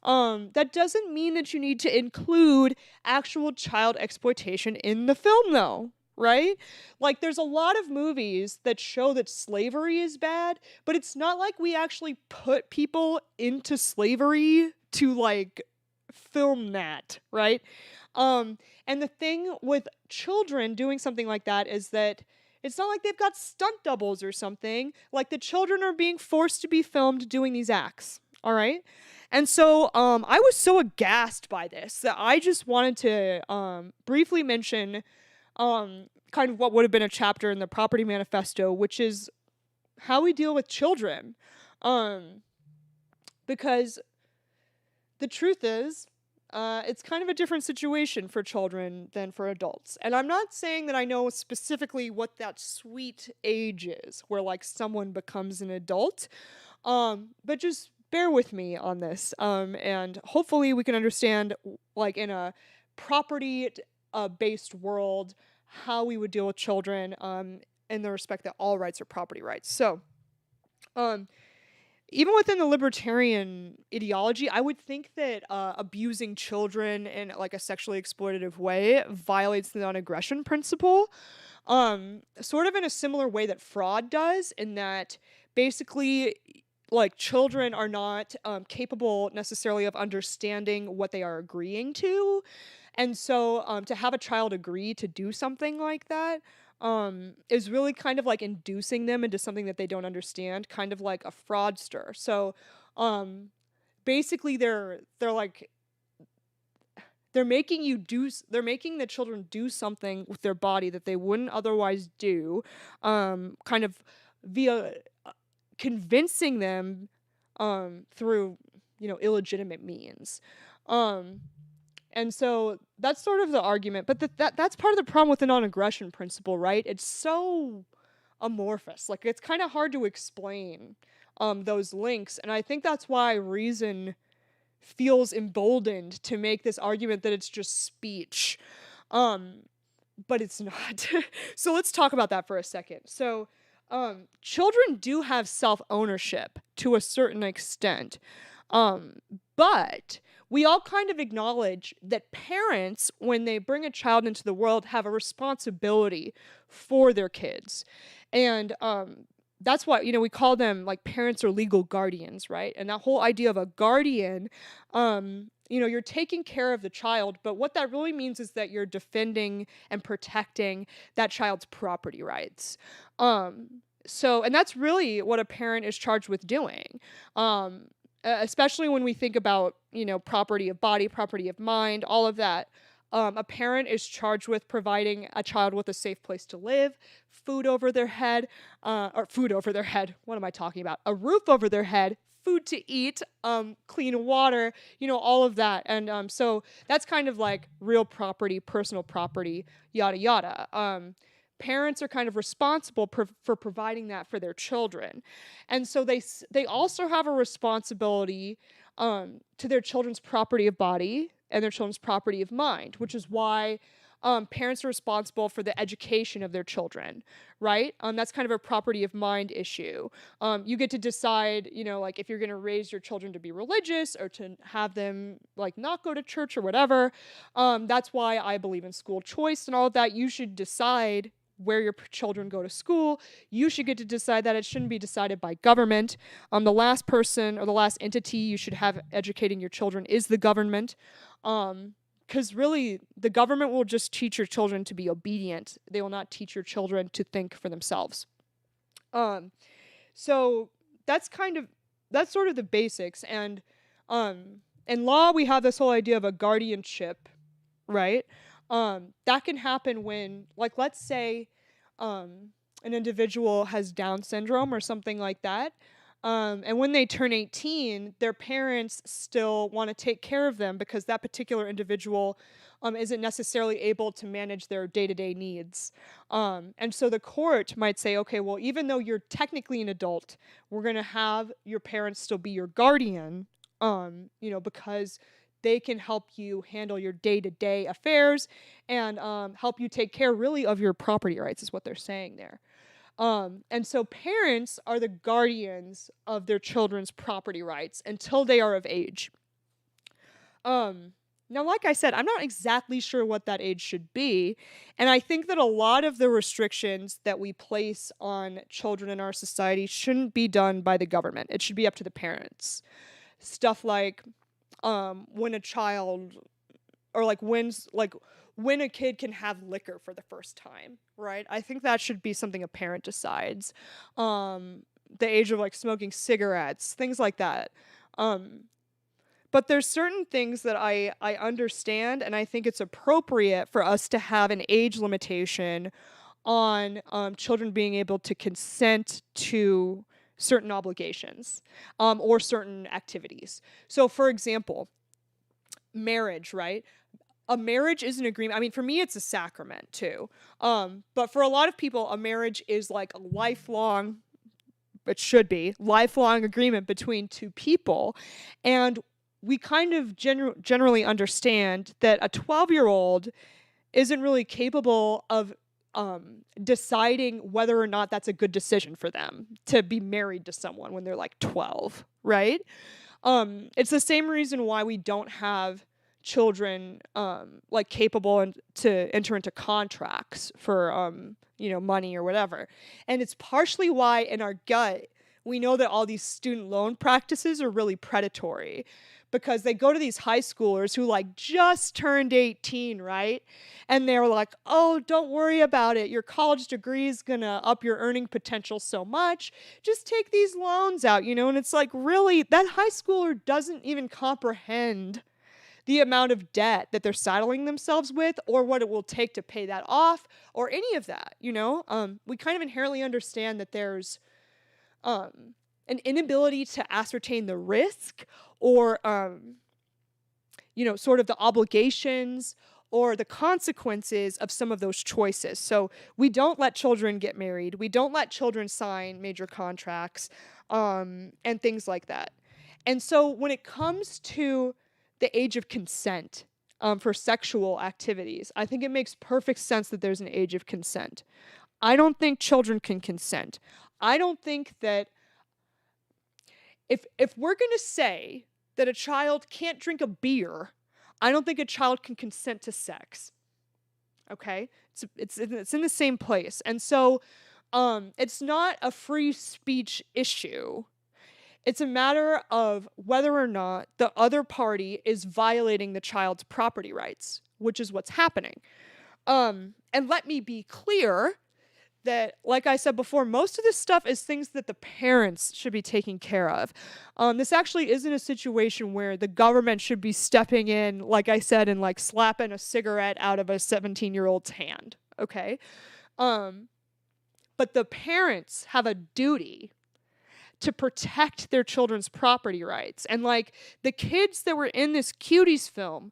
That doesn't mean that you need to include actual child exploitation in the film though, right? Like, there's a lot of movies that show that slavery is bad, but it's not like we actually put people into slavery to like film that, right? And the thing with children doing something like that is that it's not like they've got stunt doubles or something. Like, the children are being forced to be filmed doing these acts, all right? And so I was so aghast by this that I just wanted to briefly mention kind of what would have been a chapter in the Property Manifesto, which is how we deal with children. Um, because the truth is, it's kind of a different situation for children than for adults. And I'm not saying that I know specifically what that sweet age is where like someone becomes an adult, but just bear with me on this. And hopefully we can understand, like in a property based world, how we would deal with children in the respect that all rights are property rights. So, um, even within the libertarian ideology, I would think that abusing children in like a sexually exploitative way violates the non-aggression principle, sort of in a similar way that fraud does, in that basically like children are not capable necessarily of understanding what they are agreeing to. And so to have a child agree to do something like that is really kind of like inducing them into something that they don't understand, kind of like a fraudster. So um, basically they're like they're making the children do something with their body that they wouldn't otherwise do, kind of via convincing them through illegitimate means. Um, and so that's sort of the argument, but that's part of the problem with the non-aggression principle, right? It's so amorphous. Like it's kind of hard to explain those links, and I think that's why reason feels emboldened to make this argument that it's just speech. Um, but it's not. So let's talk about that for a second. So children do have self-ownership to a certain extent. Um, but we all kind of acknowledge that parents, when they bring a child into the world, have a responsibility for their kids. And that's why, we call them like parents or legal guardians, right? And that whole idea of a guardian, you're taking care of the child, but what that really means is that you're defending and protecting that child's property rights. And that's really what a parent is charged with doing. Especially when we think about, property of body, property of mind, all of that. A parent is charged with providing a child with a safe place to live, food over their head, what am I talking about? A roof over their head, food to eat, clean water, all of that. And so that's kind of like real property, personal property, yada, yada. Parents are kind of responsible for providing that for their children. And so they also have a responsibility to their children's property of body and their children's property of mind, which is why parents are responsible for the education of their children, right? That's kind of a property of mind issue. You get to decide, like if you're going to raise your children to be religious or to have them like not go to church or whatever. That's why I believe in school choice and all of that. You should decide where your children go to school. You should get to decide that. It shouldn't be decided by government. The last person or the last entity you should have educating your children is the government. Because really, the government will just teach your children to be obedient. They will not teach your children to think for themselves. So that's sort of the basics. And in law, we have this whole idea of a guardianship, right? That can happen when, like, let's say an individual has Down syndrome or something like that. And when they turn 18, their parents still want to take care of them because that particular individual isn't necessarily able to manage their day-to-day needs. And so the court might say, okay, well, even though you're technically an adult, we're going to have your parents still be your guardian, because they can help you handle your day-to-day affairs and help you take care really of your property rights is what they're saying there. And so parents are the guardians of their children's property rights until they are of age. Now, like I said, I'm not exactly sure what that age should be. And I think that a lot of the restrictions that we place on children in our society shouldn't be done by the government. It should be up to the parents. Stuff like when a child, or like when a kid can have liquor for the first time, right? I think that should be something a parent decides. The age of like smoking cigarettes, things like that. But there's certain things that I understand, and I think it's appropriate for us to have an age limitation on children being able to consent to certain obligations or certain activities. So, for example, marriage, right? A marriage is an agreement. I mean, for me, it's a sacrament too. But for a lot of people, a marriage is like a lifelong, it should be, lifelong agreement between two people. And we kind of generally understand that a 12-year-old isn't really capable of deciding whether or not that's a good decision for them to be married to someone when they're like 12, right? It's the same reason why we don't have children like capable and to enter into contracts for money or whatever. And it's partially why in our gut we know that all these student loan practices are really predatory, because they go to these high schoolers who like just turned 18, right? And they're like, "Oh, don't worry about it. Your college degree is going to up your earning potential so much. Just take these loans out," And it's like, really, that high schooler doesn't even comprehend the amount of debt that they're saddling themselves with, or what it will take to pay that off, or any of that. We kind of inherently understand that there's an inability to ascertain the risk, or sort of the obligations or the consequences of some of those choices. So we don't let children get married. We don't let children sign major contracts and things like that. And so when it comes to the age of consent for sexual activities, I think it makes perfect sense that there's an age of consent. I don't think children can consent. I don't think that if we're going to say that a child can't drink a beer, I don't think a child can consent to sex. Okay? It's in the same place. And so it's not a free speech issue. It's a matter of whether or not the other party is violating the child's property rights, which is what's happening. And let me be clear that, like I said before, most of this stuff is things that the parents should be taking care of. This actually isn't a situation where the government should be stepping in, like I said, and like slapping a cigarette out of a 17-year-old's hand, okay? But the parents have a duty to protect their children's property rights. And like the kids that were in this Cuties film,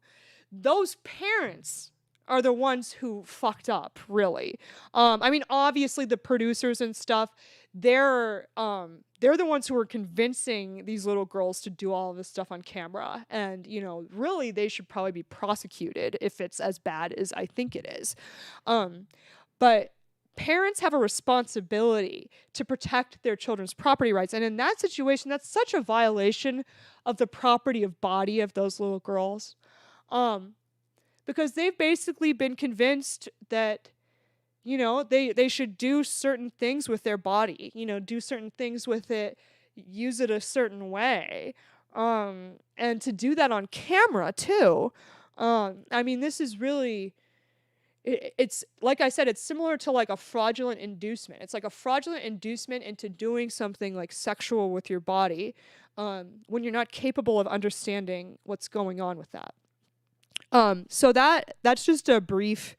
those parents are the ones who fucked up, really. I mean, obviously the producers and stuff, they're the ones who are convincing these little girls to do all of this stuff on camera. And, really they should probably be prosecuted if it's as bad as I think it is. But parents have a responsibility to protect their children's property rights. And in that situation, that's such a violation of the property of body of those little girls. Because they've basically been convinced that, they should do certain things with their body, do certain things with it, use it a certain way. And to do that on camera too. I mean, this is really, it's like I said, it's similar to like a fraudulent inducement. It's like a fraudulent inducement into doing something like sexual with your body when you're not capable of understanding what's going on with that. So that's just a brief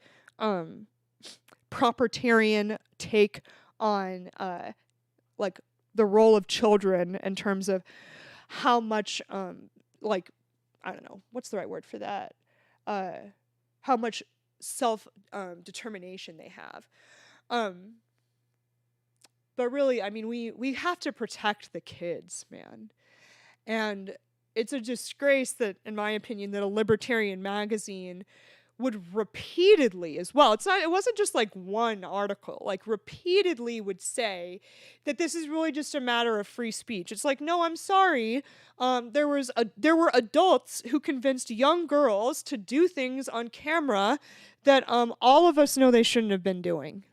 propertarian take on like the role of children in terms of how much like, I don't know, what's the right word for that? How much self determination they have. But really, I mean, we have to protect the kids, man. And it's a disgrace that, in my opinion, that a libertarian magazine would repeatedly as well. It wasn't just like one article, like repeatedly would say that this is really just a matter of free speech. It's like, no, I'm sorry. There were adults who convinced young girls to do things on camera that all of us know they shouldn't have been doing.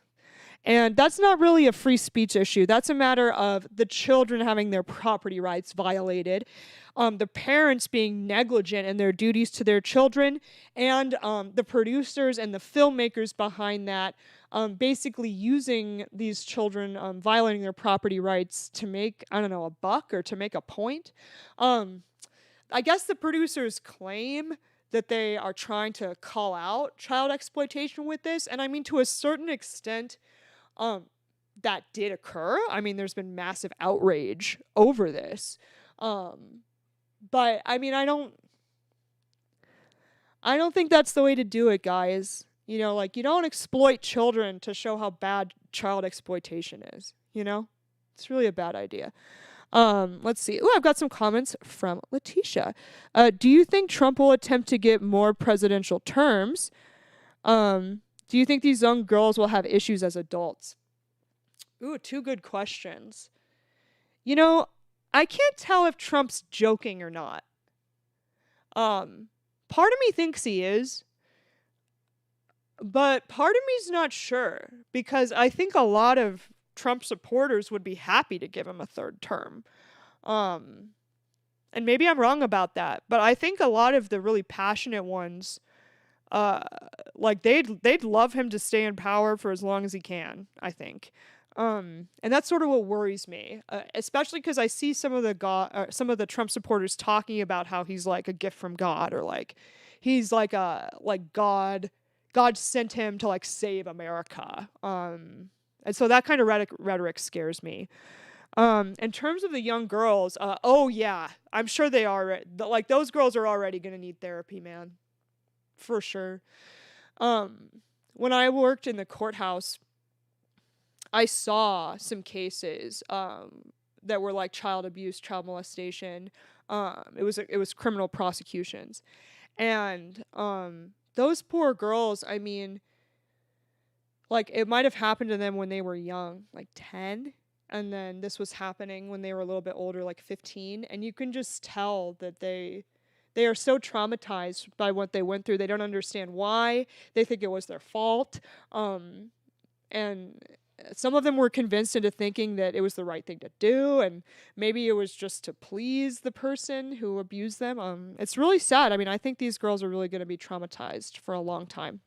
And that's not really a free speech issue. That's a matter of the children having their property rights violated, the parents being negligent in their duties to their children, and the producers and the filmmakers behind that basically using these children, violating their property rights to make, I don't know, a buck or to make a point. I guess the producers claim that they are trying to call out child exploitation with this. And I mean, to a certain extent, that did occur. I mean, there's been massive outrage over this. But I mean, I don't think that's the way to do it, guys. You know, like, you don't exploit children to show how bad child exploitation is, you know? It's really a bad idea. Let's see. Ooh, I've got some comments from Letitia. Do you think Trump will attempt to get more presidential terms? Do you think these young girls will have issues as adults? Ooh, two good questions. You know, I can't tell if Trump's joking or not. Part of me thinks he is, but part of me's not sure, because I think a lot of Trump supporters would be happy to give him a third term. And maybe I'm wrong about that, but I think a lot of the really passionate ones, like they'd love him to stay in power for as long as he can, I think. And that's sort of what worries me, especially because I see some of the Trump supporters talking about how he's like a gift from God, or like he's like God sent him to like save America. And so that kind of rhetoric scares me. In terms of the young girls, oh yeah, I'm sure they are. Like, those girls are already going to need therapy, man. For sure. When I worked in the courthouse, I saw some cases that were like child abuse, child molestation. It was criminal prosecutions. And those poor girls, I mean, like, it might have happened to them when they were young, like 10, and then this was happening when they were a little bit older, like 15, and you can just tell that they are so traumatized by what they went through. They don't understand why. They think it was their fault. And some of them were convinced into thinking that it was the right thing to do, and maybe it was just to please the person who abused them. It's really sad. I mean, I think these girls are really going to be traumatized for a long time.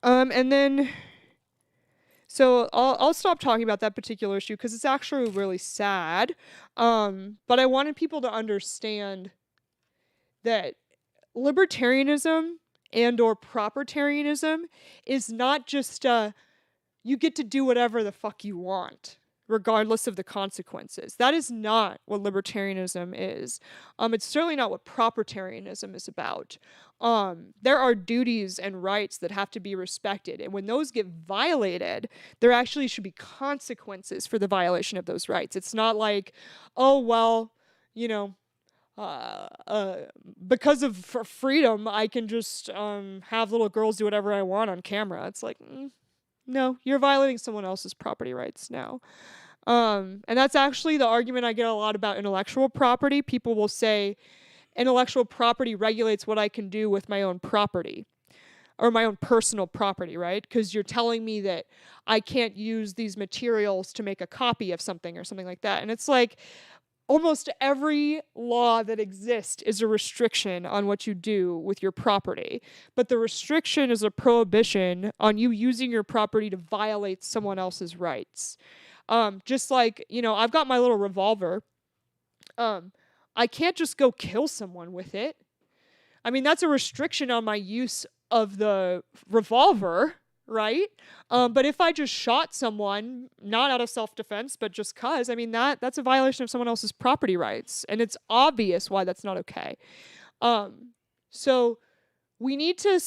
And then, so I'll stop talking about that particular issue because it's actually really sad. But I wanted people to understand that libertarianism and or propertarianism is not just you get to do whatever the fuck you want, regardless of the consequences. That is not what libertarianism is. It's certainly not what propertarianism is about. There are duties and rights that have to be respected, and when those get violated, there actually should be consequences for the violation of those rights. It's not like, oh, well, you know, because of freedom, I can just have little girls do whatever I want on camera. It's like, no, you're violating someone else's property rights now. And that's actually the argument I get a lot about intellectual property. People will say intellectual property regulates what I can do with my own property, or my own personal property, right? Because you're telling me that I can't use these materials to make a copy of something or something like that. And it's like, almost every law that exists is a restriction on what you do with your property. But the restriction is a prohibition on you using your property to violate someone else's rights. Just like, you know, I've got my little revolver. I can't just go kill someone with it. I mean, that's a restriction on my use of the revolver, right? But if I just shot someone, not out of self-defense, but just cause, I mean, that's a violation of someone else's property rights. And it's obvious why that's not okay. So we need to,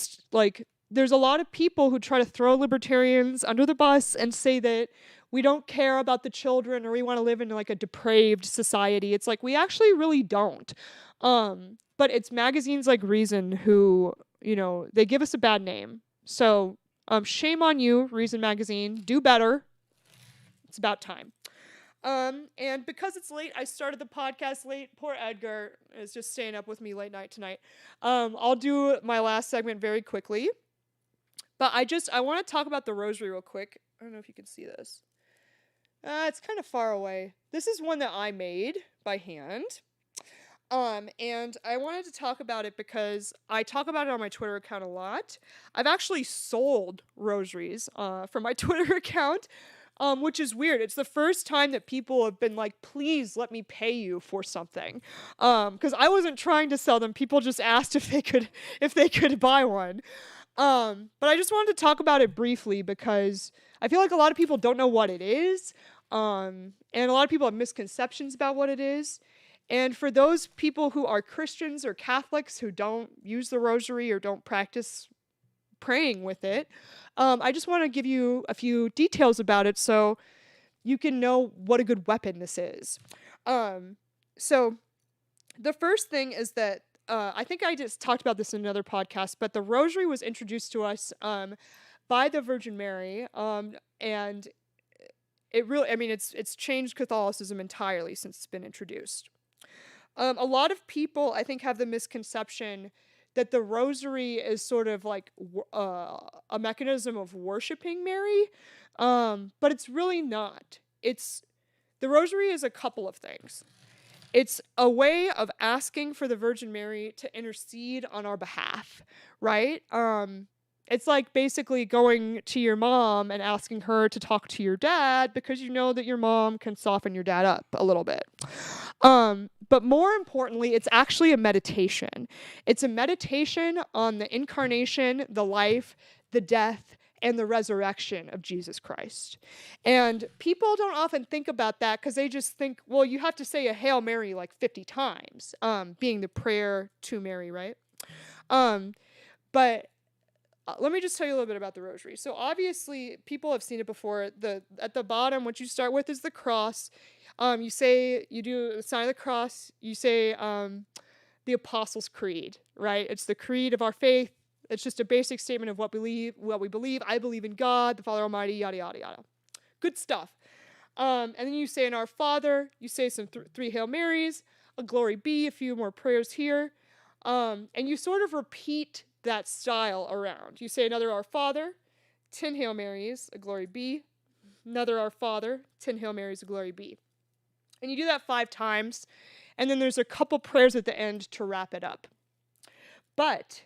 there's a lot of people who try to throw libertarians under the bus and say that we don't care about the children, or we want to live in like a depraved society. It's like, we actually really don't. But it's magazines like Reason who, you know, they give us a bad name. So shame on you, Reason Magazine. Do better. It's about time. And because it's late, I started the podcast late. Poor Edgar is just staying up with me late night tonight. I'll do my last segment very quickly. But I want to talk about the Rosary real quick. I don't know if you can see this. It's kind of far away. This is one that I made by hand. And I wanted to talk about it because I talk about it on my Twitter account a lot. I've actually sold rosaries from my Twitter account. which is weird. It's the first time that people have been like, please let me pay you for something. Because I wasn't trying to sell them. People just asked if they could buy one. But I just wanted to talk about it briefly because I feel like a lot of people don't know what it is. And a lot of people have misconceptions about what it is. And for those people who are Christians or Catholics who don't use the rosary or don't practice praying with it, I just want to give you a few details about it so you can know what a good weapon this is. So the first thing is that I think I just talked about this in another podcast, but the rosary was introduced to us by the Virgin Mary, and it really, I mean, it's changed Catholicism entirely since it's been introduced. A lot of people, I think, have the misconception that the rosary is sort of like a mechanism of worshiping Mary, but it's really not. The rosary is a couple of things. It's a way of asking for the Virgin Mary to intercede on our behalf, right? It's like basically going to your mom and asking her to talk to your dad because you know that your mom can soften your dad up a little bit. But more importantly, it's actually a meditation. It's a meditation on the incarnation, the life, the death, and the resurrection of Jesus Christ. And people don't often think about that because they just think, well, you have to say a Hail Mary like 50 times, being the prayer to Mary, right? But let me just tell you a little bit about the rosary. So obviously, people have seen it before. At the bottom, what you start with is the cross. You do the sign of the cross. You say the Apostles' Creed, right? It's the creed of our faith. It's just a basic statement of what we believe. I believe in God, the Father Almighty, yada, yada, yada. Good stuff. And then you say an Our Father. You say some 3 Hail Marys, a Glory Be, a few more prayers here. And you sort of repeat that style around. You say another Our Father, 10 Hail Marys, a Glory Be, another Our Father, 10 Hail Marys, a Glory Be. And you do that 5 times, and then there's a couple prayers at the end to wrap it up. But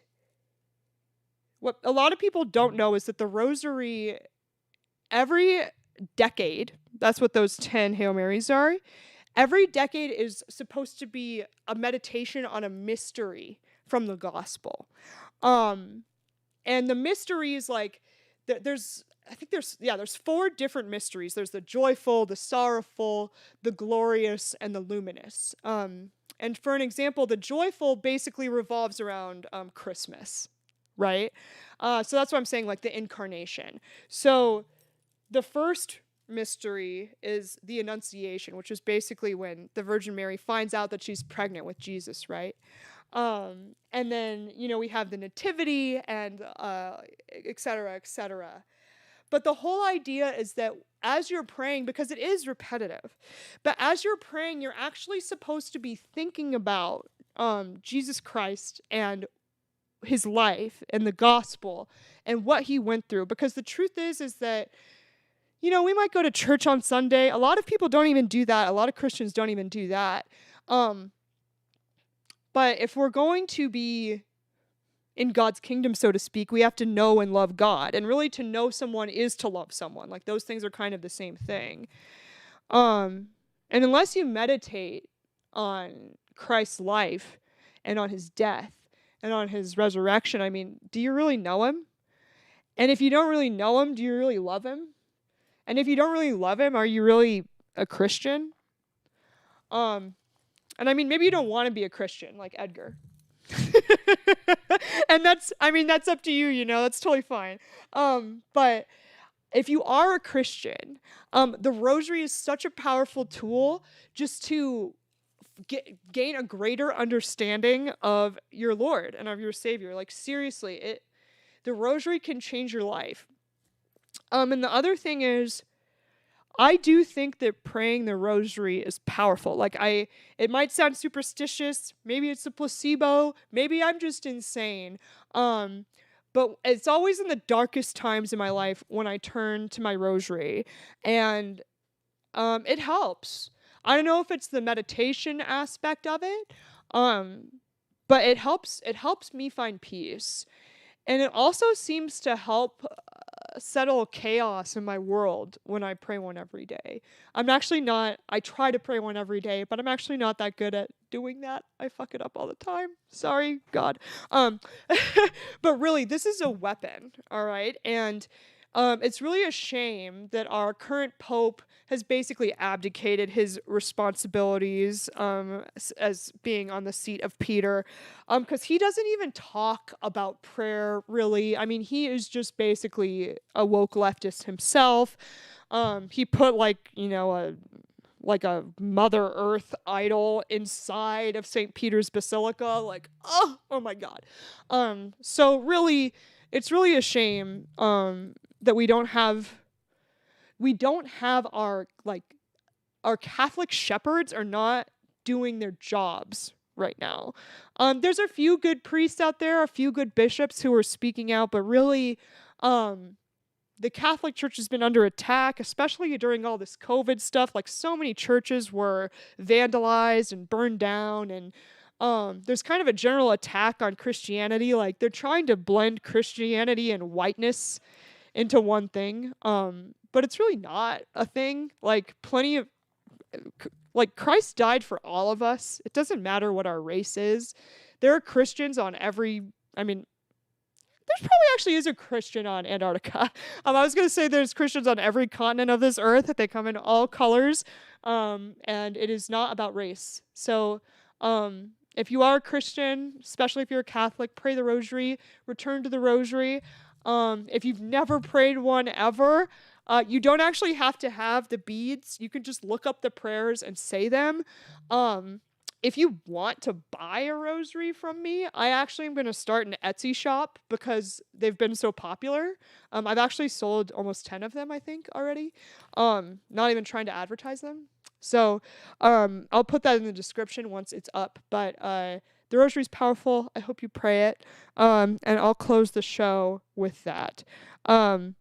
what a lot of people don't know is that the rosary, every decade, that's what those 10 Hail Marys are, every decade is supposed to be a meditation on a mystery from the gospel. And the mysteries, like, there's 4 different mysteries. There's the joyful, the sorrowful, the glorious, and the luminous. And for an example, the joyful basically revolves around Christmas, right? So that's what I'm saying, like the incarnation. So the first mystery is the Annunciation, which is basically when the Virgin Mary finds out that she's pregnant with Jesus, right? And then, we have the Nativity and et cetera, et cetera. But the whole idea is that as you're praying, because it is repetitive, but as you're praying, you're actually supposed to be thinking about Jesus Christ and his life and the gospel and what he went through. Because the truth is that, we might go to church on Sunday. A lot of people don't even do that. A lot of Christians don't even do that. But if we're going to be in God's kingdom, so to speak, we have to know and love God. And really, to know someone is to love someone. Like, those things are kind of the same thing. And unless you meditate on Christ's life and on his death and on his resurrection, I mean, do you really know him? And if you don't really know him, do you really love him? And if you don't really love him, are you really a Christian? And I mean, maybe you don't want to be a Christian, like Edgar. And that's up to you, that's totally fine. But if you are a Christian, the rosary is such a powerful tool just to gain a greater understanding of your Lord and of your Savior. Like, seriously, the rosary can change your life. And the other thing is, I do think that praying the rosary is powerful. Like, it might sound superstitious. Maybe it's a placebo. Maybe I'm just insane. But it's always in the darkest times in my life when I turn to my rosary. And it helps. I don't know if it's the meditation aspect of it, but it helps me find peace. And it also seems to help settle chaos in my world when I pray one every day. I'm actually not, I try to pray one every day, but I'm actually not that good at doing that. I fuck it up all the time. Sorry, God. Um, but really, this is a weapon, all right? And it's really a shame that our current pope has basically abdicated his responsibilities as being on the seat of Peter, because he doesn't even talk about prayer really. I mean, he is just basically a woke leftist himself. He put like a Mother Earth idol inside of St. Peter's Basilica. Like, oh my God. So really, it's really a shame that we don't have our Catholic shepherds are not doing their jobs right now. There's a few good priests out there, a few good bishops who are speaking out, but really, the Catholic Church has been under attack, especially during all this COVID stuff. Like, so many churches were vandalized and burned down, and there's kind of a general attack on Christianity. Like, they're trying to blend Christianity and whiteness into one thing, but it's really not a thing. Like, Christ died for all of us. It doesn't matter what our race is. There are Christians on I mean, there's probably actually is a Christian on Antarctica. I was going to say there's Christians on every continent of this earth, that they come in all colors, and it is not about race. So, if you are a Christian, especially if you're a Catholic, pray the Rosary, return to the Rosary. If you've never prayed one ever, you don't actually have to have the beads. You can just look up the prayers and say them. If you want to buy a rosary from me, I actually am going to start an Etsy shop because they've been so popular. I've actually sold almost 10 of them, I think, already. Not even trying to advertise them. So I'll put that in the description once it's up. But the rosary is powerful. I hope you pray it. And I'll close the show with that. Someone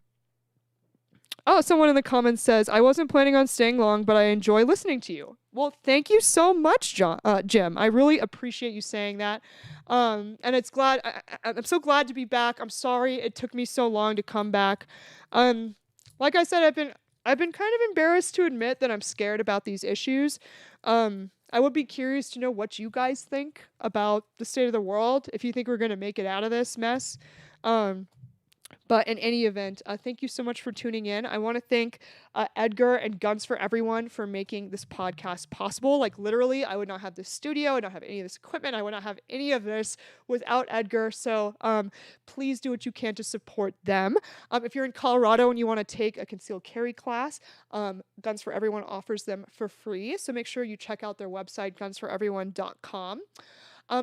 in the comments says, I wasn't planning on staying long, but I enjoy listening to you. Well, thank you so much, Jim. I really appreciate you saying that. And I'm so glad to be back. I'm sorry it took me so long to come back. Like I said, I've been kind of embarrassed to admit that I'm scared about these issues. I would be curious to know what you guys think about the state of the world, if you think we're going to make it out of this mess. But in any event, thank you so much for tuning in. I want to thank Edgar and Guns for Everyone for making this podcast possible. Like, literally, I would not have this studio. I would not have any of this equipment. I would not have any of this without Edgar. So please do what you can to support them. If you're in Colorado and you want to take a concealed carry class, Guns for Everyone offers them for free. So make sure you check out their website, gunsforeveryone.com.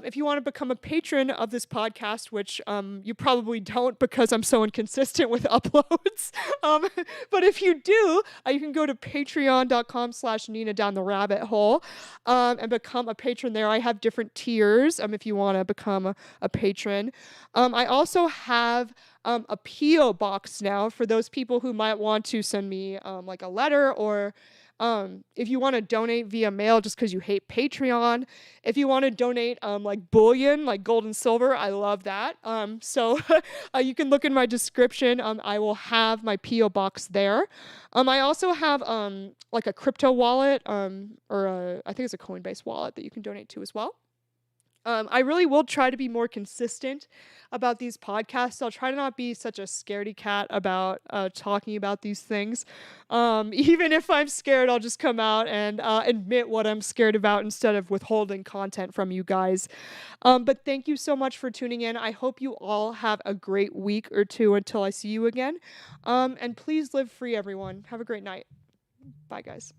If you want to become a patron of this podcast, which you probably don't because I'm so inconsistent with uploads, but if you do, you can go to patreon.com/Nina down the rabbit hole and become a patron there. I have different tiers if you want to become a patron. I also have a P.O. box now for those people who might want to send me like a letter, or if you want to donate via mail just because you hate Patreon. If you want to donate like bullion, like gold and silver, I love that. So you can look in my description. I will have my P.O. box there. I also have like a crypto wallet, or I think it's a Coinbase wallet that you can donate to as well. I really will try to be more consistent about these podcasts. I'll try to not be such a scaredy cat about talking about these things. Even if I'm scared, I'll just come out and admit what I'm scared about instead of withholding content from you guys. But thank you so much for tuning in. I hope you all have a great week or two until I see you again. And please live free, everyone. Have a great night. Bye, guys.